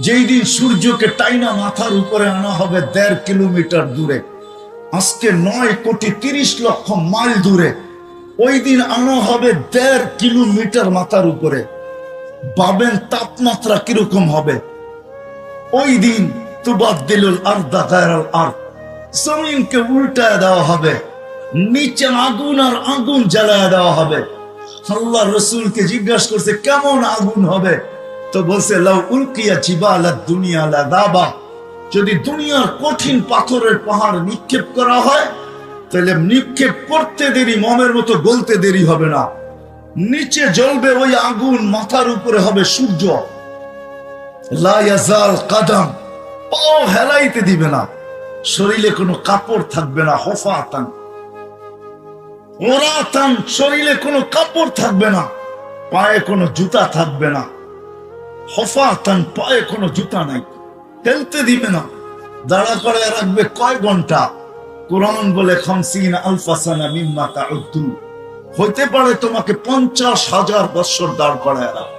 যেই দিন সূর্যকে টাইনা মাথার উপরে আনা হবে 1.5 কিলোমিটার দূরে, আজকে 9,30,00,000 মাইল দূরে, ওই দিন আনা হবে 1.5 কিলোমিটার মাথার উপরে। ভাবেন তাপমাত্রা কিরকম হবে ওই দিন। তুবাদ্দিলুল আরদা গায়রাল আরদ, জমিনকে উল্টায় দেওয়া হবে, নিচে আগুন আর আগুন জ্বালায় দেওয়া হবে। আল্লাহ রসুলকে জিজ্ঞাসা করছে কেমন আগুন হবে, তো বলছে লাউ উলকিয়া জিবালাদ দুনিয়া লাযাবা, যদি দুনিয়ার কঠিন পাথরের পাহাড় নিক্ষেপ করা হয় তাহলে নিক্ষেপ করতে দেরি, মমের মতো গলতে দেরি হবে না। নিচে জ্বলবে ওই আগুন, মাথার উপরে হবে সূর্য। লা ইয়াজাল কাদাম, পাও হেলাইতে দিবে না, শরীরে কোনো কাপড় থাকবে না। হফাতান ওরাতান, শরীরে কোনো কাপড় থাকবে না, পায়ে কোনো জুতা থাকবে না। হফাতান, পায়ে কোনো জুতা নাই, ফেলতে দিবে না, দাঁড়া করে রাখবে কয় ঘন্টা। কোরআন বলে 50,000 সানা মিম্মা তাউদ্দুন, হইতে পারে তোমাকে 50,000 বছর দাঁড় করায় রাখবে।